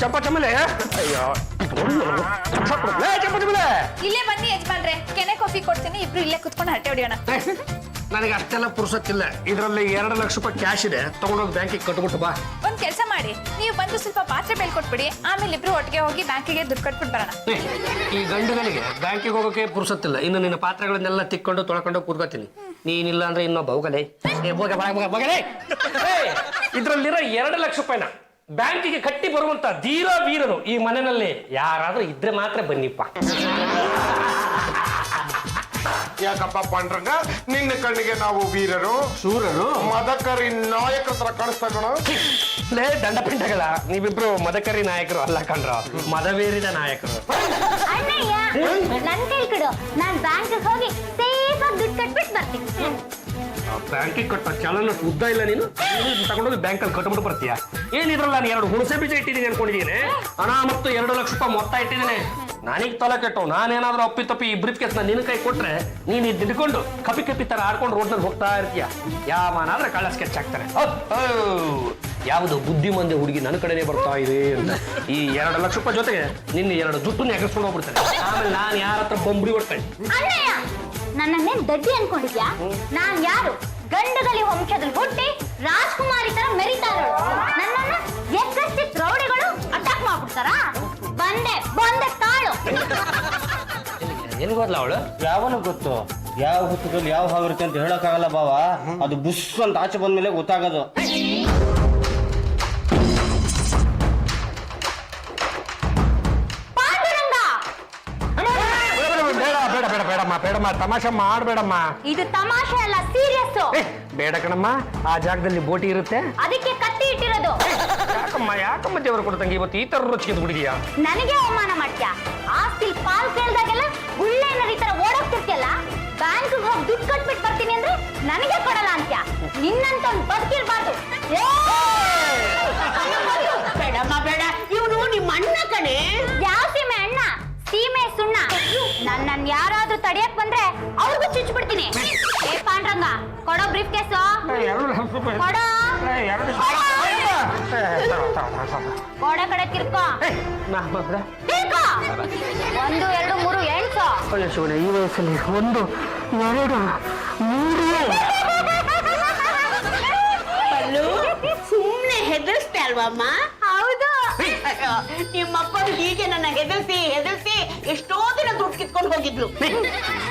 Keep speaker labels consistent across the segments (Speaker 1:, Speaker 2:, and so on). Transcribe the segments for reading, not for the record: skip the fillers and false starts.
Speaker 1: ಚಂಪಚಮಲೆ ಅಯ್ಯೋ ಚಂಪಚಮಲೆ
Speaker 2: ಇಲ್ಲೇ ಬನ್ನಿ ಯಜಮಾನ್ರೆ, ಕೆನೆ ಕಾಫಿ ಕೊಡ್ತೀನಿ, ಇಬ್ರು ಇಲ್ಲೇ ಕುತ್ಕೊಂಡು ಹರಟೆ ಹೊಡಿಯೋಣ.
Speaker 1: ನನಗೆ ಅಷ್ಟೆಲ್ಲ ಪುರ್ಸತ್ತಿಲ್ಲ. ಇದರಲ್ಲಿ 2 ಲಕ್ಷ ರೂಪಾಯಿ ಕ್ಯಾಶ್ ಇದೆ, ತಗೊಂಡೋಗಿ ಬ್ಯಾಂಕಿಗೆ ಕಟ್ಬಿಟ್ಟು ಬಾ.
Speaker 2: ಒಂದ್ ಕೆಲಸ ಮಾಡಿ, ನೀವು ಬಂದು ಸ್ವಲ್ಪ ಪಾತ್ರೆ ಬೇಲ್ಕೊಟ್ಬಿಡಿ, ಆಮೇಲೆ ಇಬ್ರು ಒಟ್ಟಿಗೆ ಹೋಗಿ ಬ್ಯಾಂಕಿಗೆ ದುಡ್ಡು ಕಟ್ಬಿಟ್ಟು ಬರೋಣ.
Speaker 1: ಈ ಗಂಡುಗಳಿಗೆ ಬ್ಯಾಂಕಿಗೆ ಹೋಗೋಕೆ ಪುರ್ಸತ್ತಿಲ್ಲ. ಇನ್ನು ನಿನ್ನ ಪಾತ್ರೆಗಳನ್ನೆಲ್ಲ ತಿಕ್ಕೊಂಡು ತೊಳ್ಕೊಂಡು ಕೂತ್ಕೋತೀನಿ. ನೀನಿಲ್ಲ ಅಂದ್ರೆ ಇನ್ನೊಬ್ಬ ಹೋಗಲೇ ಇದ್ರಲ್ಲಿರೋ 2 ಲಕ್ಷ ರೂಪಾಯಿನ ಬ್ಯಾಂಕಿಗೆ ಕಟ್ಟಿ ಬರುವಂತ ಧೀರ ವೀರರು ಈ ಮನೆಯಲ್ಲಿ ಯಾರಾದ್ರೂ ಇದ್ರೆ ಮಾತ್ರ ಬನ್ನಿಪ್ಪ.
Speaker 3: ಯಾಕಪ್ಪ ಪಾಂಡ್ರಂಗ, ನಿನ್ನ ಕಣ್ಣಿಗೆ ನಾವು ವೀರರು
Speaker 1: ಶೂರರು
Speaker 3: ಮದಕರಿ ನಾಯಕರ ತರ ಕಾಣಿಸ್ತಾ ಕಣ.
Speaker 1: ಲೇ ದಂಡಪಿಂಡಗಳ, ನೀವಿಬ್ರು ಮದಕರಿ ನಾಯಕರು ಅಲ್ಲ ಕಣ್ರ, ಮದವೇರಿದ ನಾಯಕರು.
Speaker 4: ಅಣ್ಣಯ್ಯ ನನ್ ಕೈ ಕೊಡು, ನಾನ್ ಬ್ಯಾಂಕ್ ಹೋಗಿ ಸೇಫ್ ಆಗಿ ದುಡ್ಡು ಕಟ್ಬಿಟ್ಟು ಬರ್ತೀನಿ.
Speaker 1: ಬ್ಯಾಂಕಿಗೆ ಕಟ್ಟ ಚಾಲನ ಉದ್ದ ಇಲ್ಲ, ನೀನು ತಗೊಂಡೋಗಿ ಬ್ಯಾಂಕಲ್ಲಿ ಕಟ್ಬಿಟ್ಟು ಬರ್ತೀಯ. ಏನಿದ್ರಲ್ಲ, ನಾನು 2 ಹುಣಸೆ ಬೀಜ ಇಟ್ಟಿದ್ದೀನಿ ಅನ್ಕೊಂಡಿದ್ದೀನಿ. ಹಣ ಮತ್ತು 2 ಲಕ್ಷ ರೂಪಾಯಿ ಮೊತ್ತ ಇಟ್ಟಿದ್ದೀನಿ. ನನಗೆ ತಲೆ ಕೆಟ್ಟು ನಾನೇನಾದ್ರೂ ಅಪ್ಪಿ ಈ ಬ್ರೀಫ್ ಕೇಸ್ನ ನಿನ್ನ ಕೈ ಕೊಟ್ರೆ ನೀನು ಇದು ಹಿಡ್ಕೊಂಡು ಕಪಿ ತರ ಆಡ್ಕೊಂಡು ರೋಡ್ನಲ್ಲಿ ಹೋಗ್ತಾ ಇರ್ತೀಯ. ಯಾವನಾದ್ರೆ ಕಳ್ಳ ಸ್ಕೆಚ್ ಹಾಕ್ತಾರೆ. ಯಾವುದು ಬುದ್ಧಿ ಮಂದಿ ಹುಡುಗಿ ನನ್ನ ಕಡೆನೇ ಬರ್ತಾ ಇದೆ ಅಂತ ಈ 2 ಲಕ್ಷ ರೂಪಾಯಿ ಜೊತೆಗೆ ನಿನ್ನ 2 ಜುಟ್ಟನ್ನು ಎಗರ್ಸ್ಕೊಂಡು ಹೋಗ್ಬಿಡ್ತಾರೆ. ಆಮೇಲೆ ನಾನು ಯಾರ ಹತ್ರ ಬೊಂಬಡಿ ಹೊಡ್ತೇನೆ.
Speaker 4: ಅಣ್ಣಯ್ಯ ನನ್ನನ್ನೇನ್ ದಡ್ಡಿ ಅನ್ಕೊಂಡಿದ್ಯಾ? ನಾನ್ ಯಾರು? ಗಂಡುಗಲಿ ವಂಶದಲ್ಲಿ ಹುಟ್ಟಿ ರಾಜ್ಕುಮಾರಿ ತರ ಮೆರಿತಾ ಇರೋಳು. ನನ್ನನ್ನ ಎಕ್ಕಸ್ಟಿ ರೌಡಿಗಳು ಅಟ್ಯಾಕ್ ಮಾಡ್ಬಿಡ್ತಾರ. ಬಂದೆ ತಾಳು.
Speaker 1: ಎಲ್ಲಿ ಹೋದ್ಲ ಅವಳು?
Speaker 5: ಯಾವನ ಗೊತ್ತು, ಯಾವ ಹುತ್ತದಲ್ಲಿ ಯಾವ ಹಾವಿರುತ್ತೆ ಅಂತ ಹೇಳಕ್ಕಾಗಲ್ಲ ಬಾವ. ಅದು ಬುಸ್ ಅಂತ ಆಚೆ ಬಂದ್ಮೇಲೆ ಗೊತ್ತಾಗೋದು.
Speaker 1: ಬೇಡಮ್ಮ, ತಮಾಷೆ ಮಾಡ್ಬೇಡಮ್ಮ.
Speaker 4: ಇದು ತಮಾಷೆ ಅಲ್ಲ, ಸೀರಿಯಸ್.
Speaker 1: ಬೇಡ ಕಣಮ್ಮ, ಆ ಜಾಗದಲ್ಲಿ ಬೋಟಿ ಇರುತ್ತೆ,
Speaker 4: ಅದಕ್ಕೆ ಕತ್ತಿ ಇಟ್ಟಿರೋದು.
Speaker 1: ಯಾಕಮ್ಮ ದೇವರು ಕೊಡ್ತಂಗೆ ಇವತ್ತು ಈ ತರ ರುಚಿಗೆ ಬಿಡಿದ್ಯಾ?
Speaker 4: ನನಗೆ ಅವಮಾನ ಮಾಡ್ತೀಯಾ? ಆಸ್ತಿಲ್ ಪಾಲ್ ಕೇಳ್ದಾಗೆಲ್ಲ ಗುಳ್ಳೆ ನದಿ ತರ ಓಡೋಗ್ತಿರ್ತಿಯಲ್ಲ. ಬ್ಯಾಂಕ್ ಹೋಗಿ ದುಡ್ಡು ಕಟ್ಬಿಟ್ಟು ಬರ್ತೀನಿ ಅಂದ್ರೆ ನನಗೆ ಕೊಡಲ್ಲ ಅಂತ್ಯ. ನಿನ್ನಂತ ಬದುಕಿರ್ಬಾರ್ದು.
Speaker 6: ಬೇಡಮ್ಮ ಬೇಡ, ಇವನು ನಿಮ್ಮ ಅಣ್ಣ ಕಣೆ.
Speaker 4: ಯಾವ ಸೀಮೆ ಅಣ್ಣ? ಸೀಮೆ ಸುಣ್ಣ. ನನ್ನನ್ ಯಾರಾದ್ರೂ ತಡಿಯಕ್ ಬಂದ್ರೆ ಅವ್ರಿಗೂ ಚುಚ್ಚಿಬಿಡ್ತೀನಿ. ಏ ಪಾಂಡ್ರಂಗ, ಕೊಡೋ ಬ್ರೀಫ್ ಕೇಸು. ಕೊಡೋ ಗೋಡೆ ಕಡೆ ತಿರ್ಕೋ. 1 2 3 ಎಣ್ಸು.
Speaker 1: ಶಿವನೇ, ಈ ವಯಸ್ಸಲ್ಲಿ 1 2 3
Speaker 6: ಸುಮ್ನೆ ಹೆದರ್ಸ್ತೆ ಅಲ್ವಮ್ಮ?
Speaker 4: ಹೌದು.
Speaker 6: ನಿಮ್ಮಪ್ಪ ಹೀಗೆ ನನ್ನ ಹೆದರ್ಸಿ ಎಷ್ಟೋ ದಿನ ದುಡ್ಡು ಕಿತ್ಕೊಂಡು ಹೋಗಿದ್ಲು.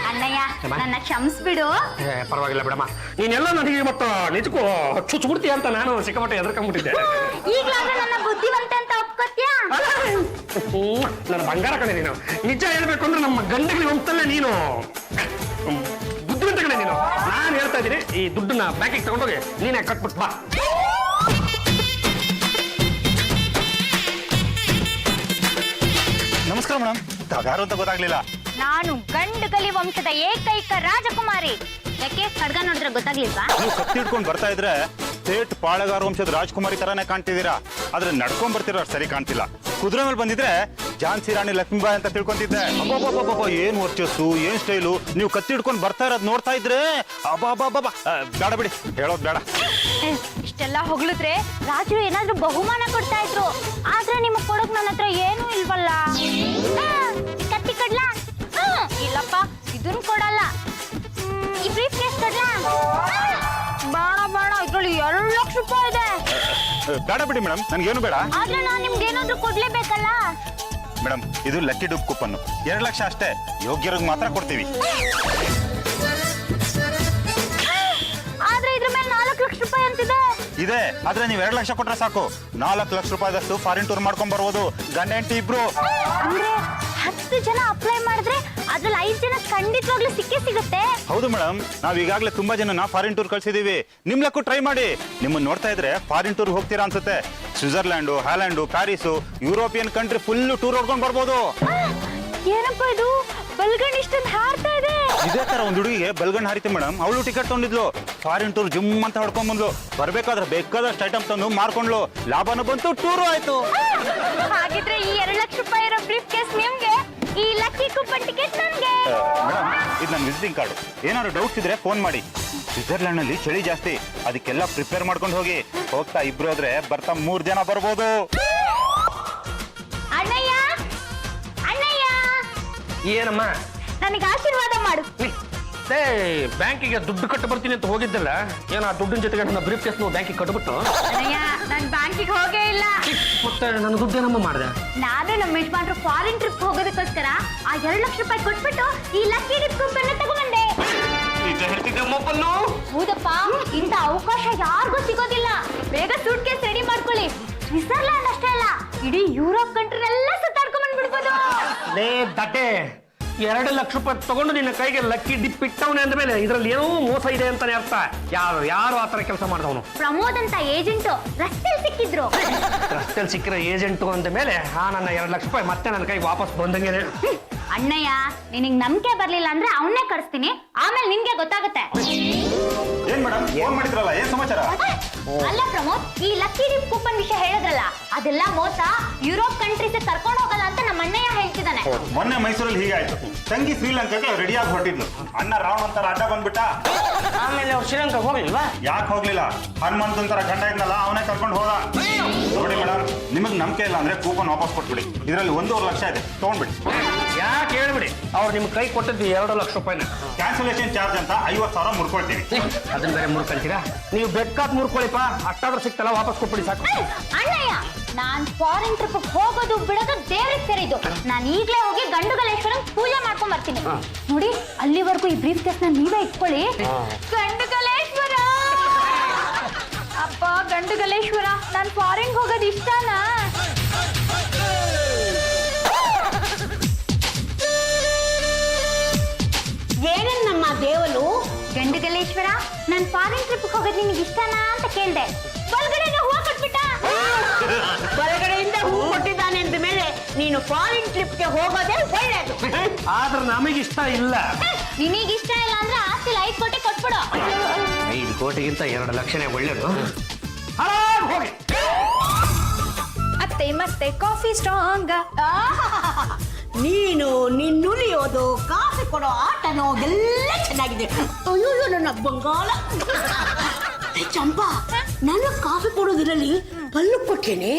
Speaker 4: ಅಣ್ಣಯ್ಯ, ನನ್ನ ಕ್ಷಮಿಸ್ಬಿಡು.
Speaker 1: ಪರವಾಗಿಲ್ಲ ಬಿಡಮ್ಮ, ನೀನೆಲ್ಲ ನನಗೆ ಮತ್ತ ನಿಜಕ್ಕೂ ಚುಚ್ಬಿಡ್ತೀಯ ಅಂತ ನಾನು ಸಿಕ್ಕಾಪಟ್ಟೆ ಎದ್ರಕೊಂಡ್ಬಿಟ್ಟಿದ್ದೆ.
Speaker 4: ಈಗ್ಲಾದ್ರೂ ನನ್ನ ಬುದ್ಧಿವಂತ ಅಂತ ಒಪ್ಕೋತ್ಯಾ?
Speaker 1: ನನ್ನ ಬಂಗಾರ ಕಣೆ ನೀನು. ನಿಜ ಹೇಳ್ಬೇಕು ಅಂದ್ರೆ ನಮ್ಮ ಗಂಡಗಳಿಗೆ ಹೋಗ್ತಲ್ಲ ನೀನು ಬುದ್ಧಿವಂತ ಕಣೆ ನೀನು. ನಾನು ಹೇಳ್ತಾ ಇದ್ದೀನಿ, ಈ ದುಡ್ಡನ್ನ ಬ್ಯಾಂಕಿಗೆ ತಗೊಂಡೋಗಿ ನೀನೇ ಕಟ್ಬಿಟ್ಟು ಬಾ.
Speaker 7: ನಮಸ್ಕಾರ ಮೇಡಮ್, ಯಾರು ಅಂತ ಗೊತ್ತಾಗ್ಲಿಲ್ಲ.
Speaker 4: ನಾನು ಗಂಡುಗಲಿ ವಂಶದ ಏಕೈಕ ರಾಜಕುಮಾರಿ. ಯಾಕೆ ಖಡ್ಗ ನೋಡಿದ್ರೆ ಗೊತ್ತಾಗ್ಲಿಲ್ವಾ?
Speaker 7: ನೀವು ಕತ್ತಿ ಹಿಡ್ಕೊಂಡು ಬರ್ತಾ ಇದ್ರೆ ಸೇಠ್ ಪಾಳೆಗಾರ ವಂಶದ ರಾಜ್ಕುಮಾರಿ ತರಾನೇ ಕಾಣ್ತಿದ್ದೀರಾ. ಆದ್ರೆ ನಡ್ಕೊಂಡ್ ಬರ್ತಿರೋ ಸರಿ ಕಾಣ್ತಿಲ್ಲ. ಕುದುರೆ ಮೇಲೆ ಬಂದಿದ್ರೆ ಝಾನ್ಸಿ ರಾಣಿ ಲಕ್ಷ್ಮೀಬಾಯಿ ಅಂತ ತಿಳ್ಕೊಂತಿದ್ದೆ. ಅಬ್ಬಬ್ಬಬ್ಬ, ಏನ್ ವರ್ಚಸ್ಸು, ಏನ್ ಸ್ಟೈಲು. ನೀವು ಕತ್ತಿ ಹಿಡ್ಕೊಂಡು ಬರ್ತಾ ಇರೋದ್ ನೋಡ್ತಾ ಇದ್ರೆ ಅಬ್ಬಬ್ಬಬ್ಬ. ಬೇಡ ಬಿಡಿ, ಹೇಳೋದ್ ಬೇಡ.
Speaker 4: ಇಷ್ಟೆಲ್ಲ ಹೊಗಳಿದ್ರೆ ರಾಜರು ಏನಾದ್ರೂ ಬಹುಮಾನ ಕೊಡ್ತಾ ಇದ್ರು. ಆದ್ರೆ ನಿಮಗ್ ಕೊಡಕ್ ನನ್ನ ಹತ್ರ ಏನೂ ಇಲ್ವಲ್ಲ. ಕತ್ತಿ ಕೊಡ್ಲಾ? ಇಲ್ಲಪ್ಪ, ಇದನ್ ಕೊಡಲ್ಲ. ಈ ಬ್ರೀಫ್ ಕೇಸ್ ಕೊಡ್ಲಾ? ಬೇಡ, ಇದ್ರಲ್ಲಿ 2 ಲಕ್ಷ ರೂಪಾಯಿ ಇದೆ.
Speaker 7: ಬೇಡ ಬಿಡಿ ಮೇಡಮ್, ನನ್ಗೇನು ಬೇಡ.
Speaker 4: ಆದ್ರೆ ನಾನ್ ನಿಮ್ಗೆ ಏನಾದ್ರೂ ಕೊಡ್ಲೇಬೇಕಲ್ಲ.
Speaker 7: ಮೇಡಮ್, ಇದು ಲಕ್ಕಿ ಡುಬ್ ಕೂಪನ್. 2 ಲಕ್ಷ ಅಷ್ಟೇ, ಯೋಗ್ಯರಿಗೆ ಮಾತ್ರ ಕೊಡ್ತೀವಿ.
Speaker 4: ಆದ್ರೆ ಇದ್ರ ಮೇಲೆ 4 ಲಕ್ಷ ರೂಪಾಯಿ ಅಂತಿದೆ.
Speaker 7: ಇದೆ, ಆದ್ರೆ ನೀವು 2 ಲಕ್ಷ ಕೊಟ್ರೆ ಸಾಕು. 4 ಲಕ್ಷ ರೂಪಾಯಿದಷ್ಟು ಫಾರಿನ್ ಟೂರ್ ಮಾಡ್ಕೊಂಡ್ ಬರ್ಬೋದು, ಗಂಡ ಹೆಂಡತಿ ಇಬ್ರು.
Speaker 4: ಅಂದ್ರೆ 10 ಜನ ಅಪ್ಲೈ ಮಾಡಿದ್ರೆ ಅದ್ರಲ್ಲಿ 5 ಜನ ಖಂಡಿತವಾಗ್ಲೂ ಸಿಗುತ್ತೆ.
Speaker 7: ಹೌದು ಮೇಡಮ್, ನಾವ್ ಈಗಾಗಲೇ ತುಂಬಾ ಜನನ ಫಾರಿನ್ ಟೂರ್ ಕಳ್ಸಿದೀವಿ. ನಿಮ್ ಲಕ್ಕು ಟ್ರೈ ಮಾಡಿ. ನಿಮ್ಮನ್ನ ನೋಡ್ತಾ ಇದ್ರೆ ಫಾರಿನ್ ಟೂರ್ ಹೋಗ್ತೀರಾ ಅನ್ಸುತ್ತೆ. Switzerland, Holland, Paris, European country full tour ಹೊಡ್ಕೊಂಡ್ ಬರ್ಬೋದು.
Speaker 4: ಏನಪ್ಪ ಇದು, ಬಲ್ಗಣ್ ಇಷ್ಟೊಂದು ಹಾರ್ತಾ ಇದೆ.
Speaker 7: ಇದೇ ತರ ಒಂದ್ ಹುಡುಗಿಗೆ ಬಲ್ಗಣ್ ಹಾರಿತಿ ಮೇಡಮ್. ಅವಳು ಟಿಕೆಟ್ ತಗೊಂಡಿದ್ಲು, ಫಾರಿನ್ ಟೂರ್ ಜಿಮ್ ಅಂತ ಹೊಡ್ಕೊಂಡ್ ಬಂದ್ಲು. ಬರ್ಬೇಕಾದ್ರೆ ಬೇಕಾದಷ್ಟು ಐಟಮ್ ತಂದು ಮಾರ್ಕೊಂಡ್ಲು, ಲಾಭನೂ ಬಂತು, ಟೂರು ಆಯ್ತು.
Speaker 4: ಹಾಗಿದ್ರೆ ಈ 2 ಲಕ್ಷ ರೂಪಾಯಿ ಇರೋ ಬ್ರೀಫ್ ಕೇಸ್ ನಿಮ್ಗೆ, ಈ ಲಕ್ಕಿ ಕೂಪನ್ ಟಿಕೆಟ್ ನನ್ಗೆ.
Speaker 7: ಮೇಡಮ್, ಇದು ನನ್ನ ವಿಸಿಟಿಂಗ್ ಕಾರ್ಡ್. ಏನಾದ್ರು ಡೌಟ್ಸ್ ಇದ್ರೆ ಫೋನ್ ಮಾಡಿ. ಸ್ವಿಟ್ಜರ್ಲ್ಯಾಂಡ್ ನಲ್ಲಿ ಚಳಿ ಜಾಸ್ತಿ, ಅದಕ್ಕೆಲ್ಲ ಪ್ರಿಪೇರ್ ಮಾಡ್ಕೊಂಡು ಹೋಗಿ. ಹೋಗ್ತಾ ಇಬ್ರು ಹೋದ್ರೆ ಬರ್ತಾ 3 ಜನ ಬರ್ಬೋದು.
Speaker 1: ಏನಮ್ಮ
Speaker 4: ನನಗೆ ಆಶೀರ್ವಾದ ಮಾಡು.
Speaker 1: ಏ ಬ್ಯಾಂಕಿಗೆ ದುಡ್ಡು ಕಟ್ಟು ಬರ್ತೀನಿ ಅಂತ ಹೋಗಿದ್ದಲ್ಲ ಏನೋ ಆ ದುಡ್ಡಿನ ಜೊತೆಗೆ ನನ್ನ ಬ್ರೀಫ್ ಕೇಸ್ ಬ್ಯಾಂಕಿಗೆ ಕಟ್ಬಿಟ್ಟು
Speaker 4: ಅಣ್ಣಯ್ಯ ನಾನು ಬ್ಯಾಂಕಿಗೆ ಹೋಗೇ ಇಲ್ಲ.
Speaker 1: ಮತ್ತೆ ನನ್ನ ದುಡ್ಡೇನಮ್ಮ ಮಾಡಿದೆ.
Speaker 4: ನಾನು ನಮ್ಮ ಯಜಮಾನ್ರು ಫಾರಿನ್ ಟ್ರಿಪ್ ಹೋಗೋದಕ್ಕೋಸ್ಕರ ಆ 2 ಲಕ್ಷ ರೂಪಾಯಿ ಕೊಟ್ಬಿಟ್ಟು ಈ ಲಕ್ಕಿ ಡಿಪ್ ಕೂಪನ್ ತಗೊಂಡೆ.
Speaker 1: ನಿಜ ಹೇಳ್ತಿದ್ದಮ್ಮಪ್ಪನ್ನು.
Speaker 4: ಹೌದಪ್ಪ, ಇಂಥ ಅವಕಾಶ ಯಾರಿಗೂ ಸಿಗೋದಿಲ್ಲ. ಬೇಗ ಸೂಟ್ ಕೇಸ್ ರೆಡಿ ಮಾಡ್ಕೊಳ್ಳಿ. ಸ್ವಿಟ್ಜರ್ಲ್ಯಾಂಡ್ ಅಷ್ಟೇ ಅಲ್ಲ, ಇಡೀ ಯುರೋಪ್ ಕಂಟ್ರಿನೆಲ್ಲ ಸುತ್ತಾಡ್ಕೊಂಡ್ ಬಂದ್ಬಿಡ್ಬೋದು.
Speaker 1: ಲೇ ದಟ್ಟೆ, 2 ಲಕ್ಷ ರೂಪಾಯಿ ತಗೊಂಡು ನಿನ್ನ ಕೈಗೆ ಲಕ್ಕಿ ಡಿಪ್ ಇಟ್ಟವನೇ ಅಂದ ಮೇಲೆ ಇದ್ರಲ್ಲಿ ಏನೋ ಮೋಸ ಇದೆ ಅಂತಾನೆ ಅರ್ಥ. ಯಾರು ಆತರ ಕೆಲಸ ಮಾಡಿದವನು?
Speaker 4: ಪ್ರಮೋದ್ ಅಂತ ಏಜೆಂಟು ರಸ್ತೆಯಲ್ಲಿ ಸಿಕ್ಕಿದ್ರು.
Speaker 1: ರಸ್ತೆಯಲ್ಲಿ ಸಿಕ್ಕಿರೋ ಏಜೆಂಟು ಅಂದ ಮೇಲೆ ನನ್ನ 2 ಲಕ್ಷ ರೂಪಾಯಿ ಮತ್ತೆ ನನ್ನ ಕೈಗೆ ವಾಪಸ್ ಬಂದಂಗೆ.
Speaker 4: ಅಣ್ಣಯ್ಯ, ನಿನಗ್ ನಂಬಿಕೆ ಬರ್ಲಿಲ್ಲ ಅಂದ್ರೆ ಅವನ್ನೇ ಕಳಿಸ್ತೀನಿ, ಆಮೇಲೆ ನಿನ್ಗೆ ಗೊತ್ತಾಗುತ್ತೆ.
Speaker 7: ಏನ್ ಮೇಡಮ್ ಫೋನ್ ಮಾಡಿದ್ರಲ್ಲ, ಏನ್ ಸಮಾಚಾರ?
Speaker 4: ಅಲ್ಲ ಪ್ರಮೋದ್, ಈ ಲಕ್ಕಿ ಡಿಪ್ ಕೂಪನ್ ವಿಷಯ ಹೇಳಿದ್ರಲ್ಲ, ಅದೆಲ್ಲ ಮೋಸ. ಯುರೋಪ್ ಕಂಟ್ರೀಸ್ ಕರ್ಕೊಂಡು ಹೋಗಲ್ಲ ಅಂತ ನಮ್ಮ ಅಣ್ಣಯ್ಯ ಹೇಳ್ತಿದ್ದಾನೆ.
Speaker 7: ಮೊನ್ನೆ ಮೈಸೂರಲ್ಲಿ ಹೀಗಾಯ್ತು. ತಂಗಿ ಶ್ರೀಲಂಕಾಗೆ ರೆಡಿಯಾಗಿ ಹೊರಟಿದ್ಲು. ಅಣ್ಣ ರಾವಣನ್ ತರ ಅಡ್ಡ ಬಂದ್ಬಿಟ್ಟ.
Speaker 1: ಆಮೇಲೆ ಅವ್ರು ಶ್ರೀಲಂಕಾ ಹೋಗ್ಲಿಲ್ವಾ?
Speaker 7: ಯಾಕೆ ಹೋಗ್ಲಿಲ್ಲ? ಹನುಮಂತನ್ ತರ ಗಂಡ ಇದ್ನಲ್ಲ, ಅವನೇ ಕರ್ಕೊಂಡು ಹೋದ. ನೋಡಿ ಮೇಡಮ್, ನಿಮಗ್ ನಂಬಿಕೆ ಇಲ್ಲ ಅಂದ್ರೆ ಕೂಪನ್ ವಾಪಸ್ ಕೊಟ್ಬಿಡಿ. ಇದರಲ್ಲಿ 1.5 ಲಕ್ಷ ಇದೆ, ತಗೊಂಡ್ಬಿಡಿ.
Speaker 1: ಯಾಕೆ ಹೇಳ್ಬಿಡಿ, ಅವ್ರು ನಿಮ್ ಕೈ ಕೊಟ್ಟಿದ್ದು 2 ಲಕ್ಷ ರೂಪಾಯಿನ.
Speaker 7: ಕ್ಯಾನ್ಸಲೇಷನ್ ಚಾರ್ಜ್ ಅಂತ 50,000 ಮುಡ್ಕೊಳ್ತೀವಿ.
Speaker 1: ಅದನ್ನ ಬೇರೆ ಮುರ್ಕೊಂತೀರಾ? ನೀವು ಬೇಕಾದ್ ಮುರ್ಕೊಳ್ಳಿಪ್ಪ, ಅಷ್ಟಾದ್ರೂ ಸಿಕ್ತಲ್ಲ ವಾಪಸ್ ಕೊಟ್ಬಿಡಿ ಸಾಕು.
Speaker 4: ಅಣ್ಣಯ್ಯ, ನಾನ್ ಫಾರಿನ್ ಟ್ರಿಪ್ ಹೋಗೋದು ಬಿಡೋದು ದೇವ್ರಿಗೆ ಸೇರಿದ್ದು. ನಾನು ಈಗ್ಲೇ ಹೋಗಿ ಗಂಡುಗಲೇಶ್ವರನ್ ಪೂಜೆ ಮಾಡ್ಕೊಂಡ್ ಬರ್ತೀನಿ. ನೋಡಿ, ಅಲ್ಲಿವರೆಗೂ ಈ ಬ್ರೀಫ್ ಕೇಸ್ ನ ನೀವೇ ಇಟ್ಕೊಳ್ಳಿ. ಗಂಡುಗಲೇಶ್ವರ ಅಪ್ಪ, ಗಂಡುಗಲೇಶ್ವರ, ನಾನ್ ಫಾರಿನ್ ಹೋಗೋದು ಇಷ್ಟನಾ?
Speaker 6: ಏನನ್ನಮ್ಮ ದೇವಲು?
Speaker 4: ಗಂಡುಗಲೇಶ್ವರ, ನಾನ್ ಫಾರಿನ್ ಟ್ರಿಪ್ ಹೋಗೋದು ನಿನಗೆ ಇಷ್ಟನಾ ಅಂತ ಕೇಳ್ದೆ. ಒಳಗಡೆ ಹೂವು ಕೊಟ್ಬಿಟ್ಟ.
Speaker 6: ಹೊರಗಡೆಯಿಂದ ಹೂ ಕೊಟ್ಟಿದ್ದಾನೆ ಅಂದ ಮೇಲೆ ನೀನು ಫಾರಿನ್ ಟ್ರಿಪ್ಗೆ ಹೋಗೋದೇ ಒಳ್ಳೇದು.
Speaker 1: ಆದ್ರೆ ನಮಗಿಷ್ಟ ಇಲ್ಲ.
Speaker 4: ನಿನಗೆ ಇಷ್ಟ ಇಲ್ಲ ಅಂದ್ರೆ ಆಸ್ತಿಲಿ 5 ಕೋಟಿ ಕೊಟ್ಬಿಡು.
Speaker 1: 5 ಕೋಟಿಗಿಂತ 2 ಲಕ್ಷನೇ ಒಳ್ಳೇದು. ಹೋಗಿ
Speaker 2: ಅತ್ತೆ ಮತ್ತೆ ಕಾಫಿ ಸ್ಟ್ರಾಂಗ್.
Speaker 6: ನೀನು ನಿನ್ನುಲಿಯೋದು, ಕಾಫಿ ಕೊಡೋ ಆಟನೋ ಎಲ್ಲ ಚೆನ್ನಾಗಿದೆ. ಅಯ್ಯೋ ನನ್ನ ಬಂಗಾಳ. ಚಂಪಾ, ನಾನು ಕಾಫಿ ಕೊಡೋದಿರಲಿ ಪಲ್ಲು ಕೊಟ್ಟೇನೆ.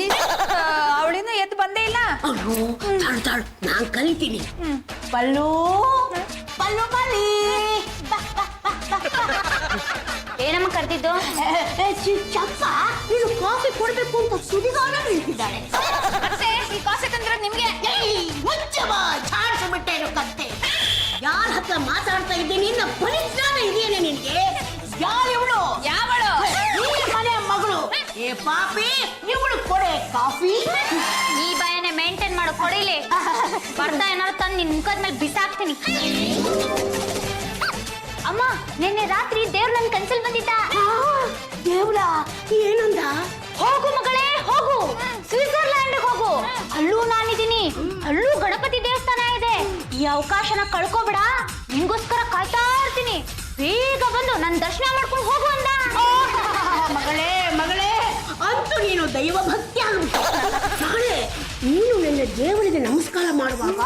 Speaker 2: ಅವಳಿಂದ ಎದ್ದು ಬಂದೇ ಇಲ್ಲ.
Speaker 6: ಅಯ್ಯೋ ತಾಳು ತಾಳು, ನಾನ್ ಕಲಿತೀನಿ. ಪಲ್ಲು ಪಲ್ಲು ಬಲಿ.
Speaker 4: ಏನಮ್ಮ ಕರ್ದಿದ್ದು?
Speaker 6: ಚಂಪಾ, ನೀನು ಕಾಫಿ ಕೊಡ್ಬೇಕು ಅಂತ ಸುದಿಗಾಲ ನಿಂತಿದ್ದಾಳೆ.
Speaker 2: ಅತ್ತೆ, ಈ ಕಾಫಿ ತಂದಿರೋದು ನಿಮ್ಗೆ.
Speaker 6: ಛಾಡಿಸ್ಬಿಟ್ಟೇನು ಕತ್ತೆ. ಯಾರ ಹತ್ರ ಮಾತಾಡ್ತಾ ಇದ್ದೀನಿ? ನಿನ್ನ ಪರಿಜ್ಞಾನ ಇದೆಯೇನೆ ನಿನ್ಗೆ? ಯಾರಿವಳು?
Speaker 2: ಯಾವಳು?
Speaker 6: ಈ ಮನೆ ಮಗಳು. ಏ ಪಾಪಿ, ಇವಳು ಕೊಡೆ ಕಾಫಿ.
Speaker 4: ಈ ಭಯನೇ ಮೇಂಟೈನ್ ಮಾಡು, ಕೊಡಿಲಿ. ಬರ್ತಾ ಏನಾದ್ರು ತಂದು ನಿನ್ ಮುಖದ ಮೇಲೆ ಬಿಸಾಕ್ತೀನಿ. ಅಮ್ಮ, ನಿನ್ನೆ ರಾತ್ರಿ ದೇವ್ರು ನನ್ ಕನ್ಸಲ್ ಬಂದಿದ್ದ.
Speaker 6: ದೇವ್ರ ಏನಂದ?
Speaker 4: ಹೋಗು ಮಗಳೇ, ಹೋಗು, ಸ್ವಿಟ್ಜರ್ಲ್ಯಾಂಡ್ ಹೋಗು. ಅಲ್ಲೂ ನಾನಿದ್ದೀನಿ, ಅಲ್ಲೂ ಗಣಪತಿ ದೇವಸ್ಥಾನ ಇದೆ. ಈ ಅವಕಾಶನ ಕಳ್ಕೊಬೇಡ, ನಿಂಗೋಸ್ಕರ ಕಾಯ್ತಾ ಇರ್ತೀನಿ. ಬೇಗ ಬಂದು ನನ್ನ ದರ್ಶನ ಮಾಡ್ಕೊಂಡು ಹೋಗು ಅಂದ.
Speaker 6: ಮಗಳೇ ಮಗಳೇ, ಅಂತೂ ನೀನು ದೈವ ಭಕ್ತಿ ಆಗ್ಬಿಟ್ಟು. ಮಗಳೇ, ನೀನು ನನ್ನ ದೇವರಿಗೆ ನಮಸ್ಕಾರ ಮಾಡುವಾಗ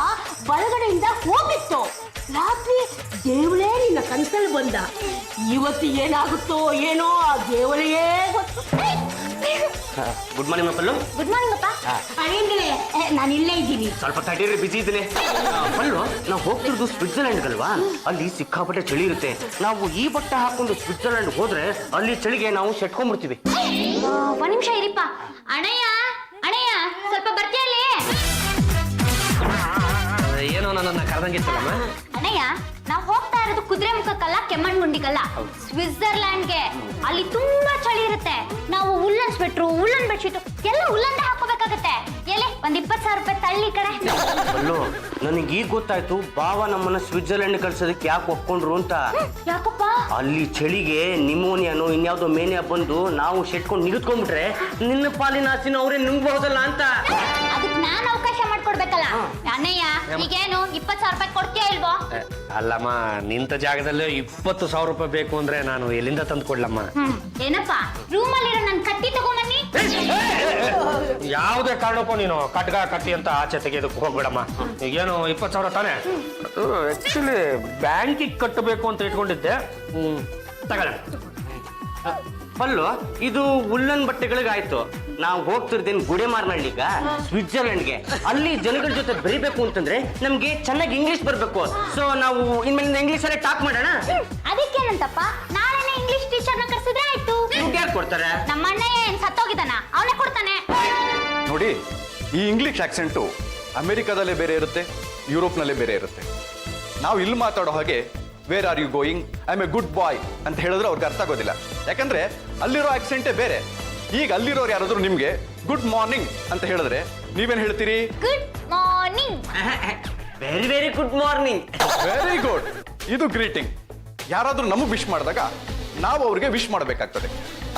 Speaker 6: ಬಲಗಡೆಯಿಂದ ಹೋಗಿತ್ತು. ರಾತ್ರಿ ದೇವಳೇ ನಿನ್ನ ಕನಸಲ್ಲಿ ಬಂದ. ಇವತ್ತು ಏನಾಗುತ್ತೋ ಏನೋ ಆ ದೇವಳಿಗೆ ಗೊತ್ತು.
Speaker 1: ಗುಡ್ ಮಾರ್ನಿಂಗ್ ಮಕ್ಕಳು.
Speaker 4: ಗುಡ್ ಮಾರ್ನಿಂಗ್ ಅಪ್ಪ.
Speaker 6: ಅಳಿಯಂದಿರೇ, ನಾನು ಇಲ್ಲೇ ಇದ್ದೀನಿ.
Speaker 1: ಸ್ವಲ್ಪ ತಡೀರಿ, ಬಿಸಿ ಇದ್ದೀನಿ. ಮಲ್ಲು, ನಾವು ಹೋಗ್ತಿರೋದು ಸ್ವಿಟ್ಜರ್ಲ್ಯಾಂಡ್ ಅಲ್ವಾ? ಅಲ್ಲಿ ಸಿಕ್ಕಾಪಟ್ಟೆ ಚಳಿ ಇರುತ್ತೆ. ನಾವು ಈ ಬಟ್ಟೆ ಹಾಕೊಂಡು ಸ್ವಿಟ್ಜರ್ಲ್ಯಾಂಡ್ ಹೋದ್ರೆ ಅಲ್ಲಿ ಚಳಿಗೆ ನಾವು ಸೆಟ್ಕೊಂಡ್ಬಿಡ್ತೀವಿ.
Speaker 4: ಒಂದ್ ನಿಮಿಷ ಇರಿಪ್ಪ. ಅಣ್ಣಯ್ಯ, ಅಣ್ಣಯ್ಯ, ಸ್ವಲ್ಪ ಬರ್ತೀಯಲ್ಲಿ?
Speaker 1: ಏನೋ ನನ್ನನ್ನ ಕರೆದಂಗಿತ್ತಲ್ಲಮ್ಮ.
Speaker 4: ಅಣ್ಣಯ್ಯ, ನಾವು ಹೋಗ್ತಾ ಇರೋದು ಕುದುರೆ ಮುಖಕ್ಕಲ್ಲ, ಕೆಮ್ಮಣ್ಣುಗುಂಡಿಗಲ್ಲ, ಸ್ವಿಟ್ಜರ್ಲ್ಯಾಂಡ್ಗೆ. ಅಲ್ಲಿ ತುಂಬಾ ಚಳಿ ಇರುತ್ತೆ. ನಾವು ಉಲ್ಲನ್ ಸ್ವೆಟ್ರು, ಉಲ್ಲನ್ ಬೆಡ್ಶೀಟ್ ಎಲ್ಲ ಉಲ್ಲಂದೇ ಹಾಕೋಬೇಕಾಗತ್ತೆ. ಎಲ್ಲಿ ಒಂದ್ 20,000 ರೂಪಾಯಿ ತಳ್ಳಿ ಕಡೆ.
Speaker 5: ಅಲ್ಲೋ, ನನಗೆ ಈಗ ಗೊತ್ತಾಯ್ತು ಬಾವ ನಮ್ಮನ್ನ ಸ್ವಿಟ್ಜರ್ಲ್ಯಾಂಡ್ ಕಳ್ಸೋದಕ್ಕೆ ಯಾಕೆ ಒಪ್ಕೊಂಡ್ರು ಅಂತ.
Speaker 4: ಯಾಕಪ್ಪ?
Speaker 5: ಅಲ್ಲಿ ಚಳಿಗೆ ನಿಮೋನಿಯಾನು ಇನ್ಯಾವುದೋ ಮೇನಿಯಾ ಬಂದು ನಾವು ಸೆಟ್ಕೊಂಡು ನಿಗದ್ಕೊಂಡ್ಬಿಟ್ರೆ ನಿನ್ನ ಪಾಲಿನ ಆಸ್ತಿನ ಅವರೇ ನುಂಗ್ಬಹುದಲ್ಲ ಅಂತ.
Speaker 4: ಅದಕ್ಕೆ ನಾನು ಅವಕಾಶ ಮಾಡ್ಕೊಡ್ಬೇಕಲ್ಲ. ಅಣ್ಣಯ್ಯ, ಈಗೇನು 20,000 ರೂಪಾಯಿ ಕೊಡ್ತೀಯಾ ಇಲ್ವೋ?
Speaker 1: ಅಲ್ಲಮ್ಮ, ನಿಂತ ಜಾಗದಲ್ಲಿ 20,000 ರೂಪಾಯಿ ಬೇಕು ಅಂದ್ರೆ ನಾನು ಎಲ್ಲಿಂದ ತಂದು ಕೊಡ್ಲಮ್ಮ?
Speaker 4: ಏನಪ್ಪ, ರೂಮಲ್ಲಿರೋ ನನ್ ಕತ್ತಿ ತಗೊಂಬನ್ನಿ.
Speaker 1: ಯಾವುದೇ ಕಾರಣಕ್ಕೂ ನೀನು ಕಟ್ಟಿ ಅಂತ ಆಚೆ ತೆಗೆಯೋದಕ್ಕೆ ಹೋಗ್ಬೇಡಮ್ಮ. ಈಗೇನು 20,000 ತಾನೆ? ಆಕ್ಚುಲಿ ಬ್ಯಾಂಕಿಗೆ ಕಟ್ಟಬೇಕು ಅಂತ ಇಟ್ಕೊಂಡಿದ್ದೆ. ತಗೊಳ್ಳ.
Speaker 5: ಅಲ್ಲೋ ಇದು ಉಲ್ಲನ್ ಬಟ್ಟೆಗಳಿಗಾಯ್ತು. ನಾವು ಹೋಗ್ತಿರ್ತೇನೆ ಗುಡೆಮಾರ್ನಳ್ಳಿಗ ಸ್ವಿಟ್ಜರ್ಲೆಂಡ್ಗೆ. ಅಲ್ಲಿ ಜನಗಳ ಜೊತೆ ಬೆರಿಬೇಕು ಅಂತಂದ್ರೆ ನಮ್ಗೆ ಚೆನ್ನಾಗಿ ಇಂಗ್ಲಿಷ್ ಬರ್ಬೇಕು. ಸೊ ನಾವು ಇನ್ಮೇಲಿಂದ ಇಂಗ್ಲಿಷ್ ಅಲ್ಲೇ ಟಾಕ್ ಮಾಡೋಣ.
Speaker 4: ಅದಕ್ಕೇನಂತಪ್ಪ, ನಾಳೆನೇ ಇಂಗ್ಲಿಷ್ ಟೀಚರ್ನ ಕರ್ಸಿದ್ರೆ ಆಯ್ತು.
Speaker 5: ದುಡ್ಡು ಯಾರು ಕೊಡ್ತಾರೆ?
Speaker 4: ನಮ್ಮ ಅಣ್ಣ ಏನ್ ಸತ್ತೋಗಿದ್ದಾನ, ಅವನೇ ಕೊಡ್ತಾನೆ.
Speaker 8: ನೋಡಿ, ಈ ಇಂಗ್ಲಿಷ್ ಆಕ್ಸೆಂಟು ಅಮೆರಿಕಾದಲ್ಲೇ ಬೇರೆ ಇರುತ್ತೆ, ಯುರೋಪ್ನಲ್ಲೇ ಬೇರೆ ಇರುತ್ತೆ. ನಾವು ಇಲ್ಲಿ ಮಾತಾಡೋ ಹಾಗೆ where are you going, I am a good boy ಅಂತ ಹೇಳಿದ್ರೆ ಅವ್ರಿಗೆ ಅರ್ಥ ಆಗೋದಿಲ್ಲ. ಯಾಕಂದ್ರೆ ಅಲ್ಲಿರೋ ಆಕ್ಸೆಂಟೇ ಬೇರೆ. ಈಗ ಅಲ್ಲಿರೋರು ಯಾರಾದ್ರೂ ನಿಮ್ಗೆ ಗುಡ್ ಮಾರ್ನಿಂಗ್ ಅಂತ ಹೇಳಿದ್ರೆ ನೀವೇನ್ ಹೇಳ್ತೀರಿ?
Speaker 4: Good morning.
Speaker 5: Very very good morning.
Speaker 8: Very good. ಇದು ಗ್ರೀಟಿಂಗ್. ಯಾರಾದ್ರೂ ನಮಗೆ ವಿಶ್ ಮಾಡಿದಾಗ ನಾವು ಅವ್ರಿಗೆ ವಿಶ್ ಮಾಡಬೇಕಾಗ್ತದೆ.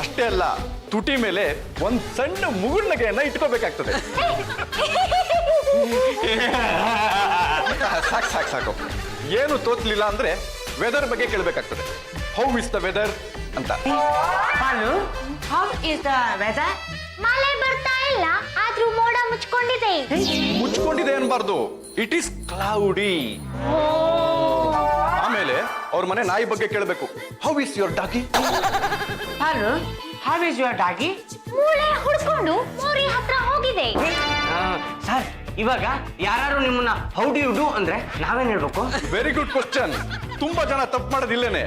Speaker 8: ಅಷ್ಟೇ ಅಲ್ಲ, ತುಟಿ ಮೇಲೆ ಒಂದ್ ಸಣ್ಣ ಮುಗುಳ್ನಗೆಯನ್ನ ಇಟ್ಕೋಬೇಕಾಗ್ತದೆ. ಸಾಕು ಸಾಕು ಸಾಕು. ಏನು ತೋತ್ಲಿಲ್ಲ ಅಂದ್ರೆ ವೆದರ್ ಬಗ್ಗೆ ಕೇಳಬೇಕಾಗ್ತದೆ. ಹೌ ಇಸ್ ದ ವೆದರ್ ಅಂತ.
Speaker 5: How is the weather?
Speaker 4: ಮಳೆ ಬರ್ತಾ ಇಲ್ಲ, ಆದ್ರೂ ಮೋಡ ಮುಚ್ಕೊಂಡಿದೆ.
Speaker 8: ಮುಚ್ಕೊಂಡಿದೆ ಅನ್ಬಾರ್ದು, ಇಟ್ ಈಸ್ ಕ್ಲೌಡಿ. ಆಮೇಲೆ ಅವ್ರ ಮನೆ ನಾಯಿ ಬಗ್ಗೆ ಕೇಳಬೇಕು. How is your doggy?
Speaker 5: Hello, how is your doggy?
Speaker 4: ಮೂಳೆ ಹುಡ್ಕೊಂಡು ಮೋರಿ ಹತ್ರ ಹೋಗಿದೆ.
Speaker 5: ಸರ್, ಇವಾಗ ಯಾರು ನಿಮ್ಮನ್ನ ಹೌ ಡು ಯು ಡೂ ಅಂದ್ರೆ ನಾವೇನ್ ಹೇಳ್ಬೇಕು?
Speaker 8: Very good question. ತುಂಬಾ ಜನ ತಪ್ಪು ಮಾಡೋದಿಲ್ಲೇನೆ.